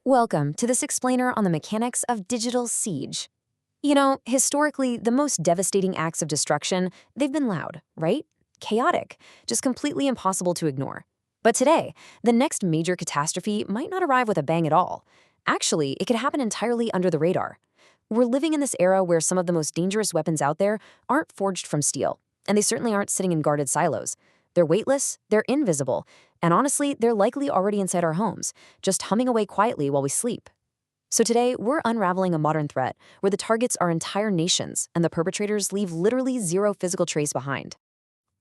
Welcome to this explainer on the mechanics of digital siege. Historically, the most devastating acts of destruction, they've been loud, right? Chaotic, just completely impossible to ignore. But today, the next major catastrophe might not arrive with a bang at all. Actually, it could happen entirely under the radar. We're living in this era where some of the most dangerous weapons out there aren't forged from steel, and they certainly aren't sitting in guarded silos. They're weightless, they're invisible, and honestly, they're likely already inside our homes, just humming away quietly while we sleep. So today, we're unraveling a modern threat where the targets are entire nations and the perpetrators leave literally zero physical trace behind.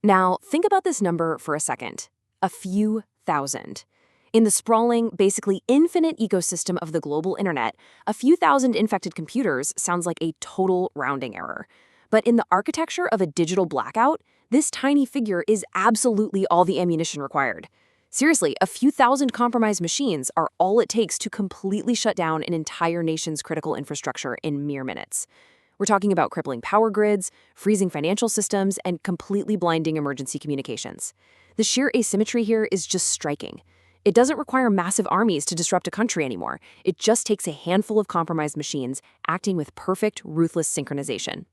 Now, think about this number for a second. A few thousand. In the sprawling, basically infinite ecosystem of the global internet, a few thousand infected computers sounds like a total rounding error. But in the architecture of a digital blackout, this tiny figure is absolutely all the ammunition required. Seriously, a few thousand compromised machines are all it takes to completely shut down an entire nation's critical infrastructure in mere minutes. We're talking about crippling power grids, freezing financial systems, and completely blinding emergency communications. The sheer asymmetry here is just striking. It doesn't require massive armies to disrupt a country anymore. It just takes a handful of compromised machines acting with perfect, ruthless synchronization.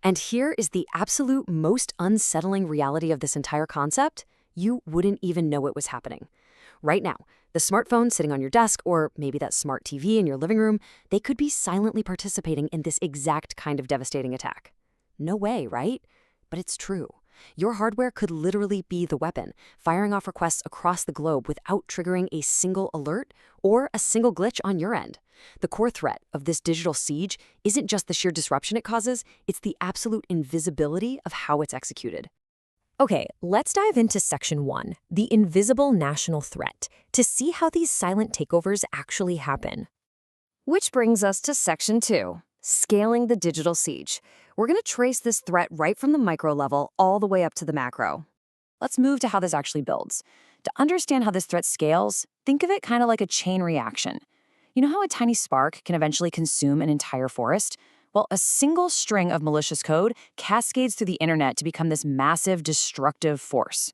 And here is the absolute most unsettling reality of this entire concept. You wouldn't even know it was happening. Right now, the smartphone sitting on your desk, or maybe that smart TV in your living room, they could be silently participating in this exact kind of devastating attack. No way, right? But it's true. Your hardware could literally be the weapon, firing off requests across the globe without triggering a single alert or a single glitch on your end. The core threat of this digital siege isn't just the sheer disruption it causes, it's the absolute invisibility of how it's executed. Okay, let's dive into Section 1, the invisible national threat, to see how these silent takeovers actually happen. Which brings us to Section 2, scaling the digital siege. We're going to trace this threat right from the micro level all the way up to the macro. Let's move to how this actually builds. To understand how this threat scales, think of it kind of like a chain reaction. You know how a tiny spark can eventually consume an entire forest? Well, a single string of malicious code cascades through the internet to become this massive, destructive force.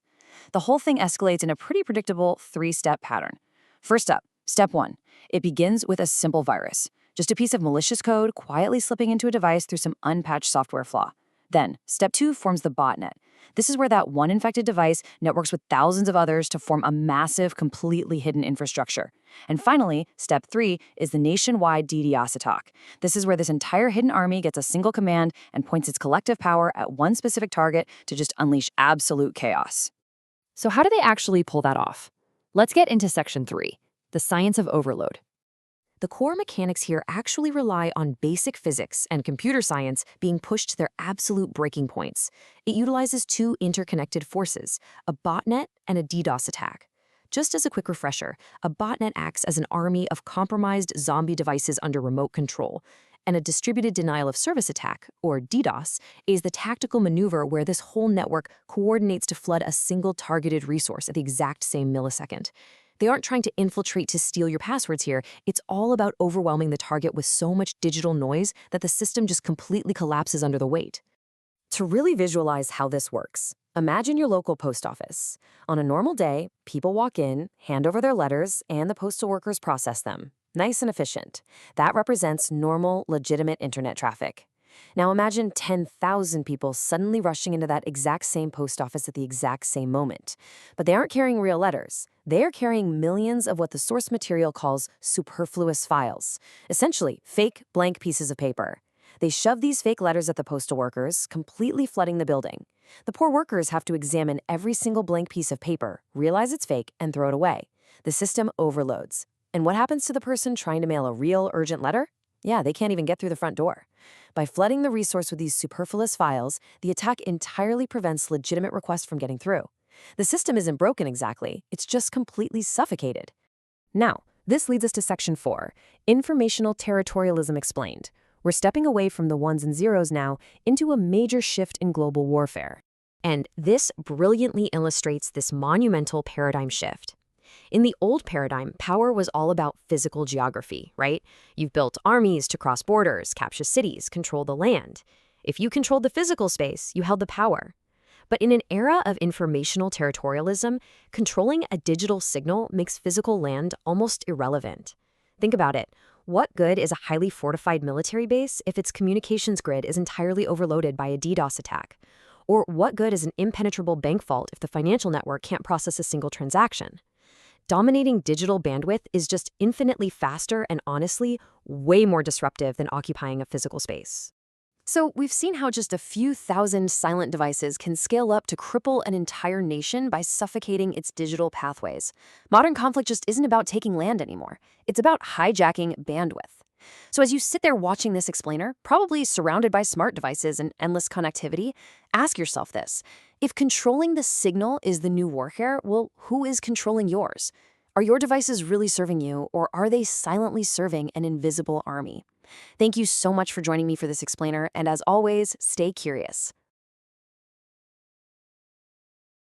The whole thing escalates in a pretty predictable three-step pattern. First up, step 1. It begins with a simple virus. Just a piece of malicious code quietly slipping into a device through some unpatched software flaw. Then, step 2 forms the botnet. This is where that one infected device networks with thousands of others to form a massive, completely hidden infrastructure. And finally, step 3 is the nationwide DDoS attack. This is where this entire hidden army gets a single command and points its collective power at one specific target to just unleash absolute chaos. So how do they actually pull that off? Let's get into Section 3, the science of overload. The core mechanics here actually rely on basic physics and computer science being pushed to their absolute breaking points. It utilizes two interconnected forces, a botnet and a DDoS attack. Just as a quick refresher, a botnet acts as an army of compromised zombie devices under remote control, and a distributed denial of service attack, or DDoS, is the tactical maneuver where this whole network coordinates to flood a single targeted resource at the exact same millisecond. They aren't trying to infiltrate to steal your passwords here. It's all about overwhelming the target with so much digital noise that the system just completely collapses under the weight. To really visualize how this works, imagine your local post office. On a normal day, people walk in, hand over their letters, and the postal workers process them. Nice and efficient. That represents normal, legitimate internet traffic. Now imagine 10,000 people suddenly rushing into that exact same post office at the exact same moment. But they aren't carrying real letters. They are carrying millions of what the source material calls superfluous files, essentially fake blank pieces of paper. They shove these fake letters at the postal workers, completely flooding the building. The poor workers have to examine every single blank piece of paper, realize it's fake, and throw it away. The system overloads. And what happens to the person trying to mail a real urgent letter? Yeah, they can't even get through the front door. By flooding the resource with these superfluous files, the attack entirely prevents legitimate requests from getting through. The system isn't broken exactly, it's just completely suffocated. Now, this leads us to Section 4, Informational Territorialism Explained. We're stepping away from the ones and zeros now into a major shift in global warfare. And this brilliantly illustrates this monumental paradigm shift. In the old paradigm, power was all about physical geography, right? You've built armies to cross borders, capture cities, control the land. If you controlled the physical space, you held the power. But in an era of informational territorialism, controlling a digital signal makes physical land almost irrelevant. Think about it. What good is a highly fortified military base if its communications grid is entirely overloaded by a DDoS attack? Or what good is an impenetrable bank vault if the financial network can't process a single transaction? Dominating digital bandwidth is just infinitely faster and honestly way more disruptive than occupying a physical space. So, we've seen how just a few thousand silent devices can scale up to cripple an entire nation by suffocating its digital pathways. Modern conflict just isn't about taking land anymore. It's about hijacking bandwidth. So, as you sit there watching this explainer, probably surrounded by smart devices and endless connectivity, ask yourself this. If controlling the signal is the new warfare, well, who is controlling yours? Are your devices really serving you, or are they silently serving an invisible army? Thank you so much for joining me for this explainer, and as always, stay curious.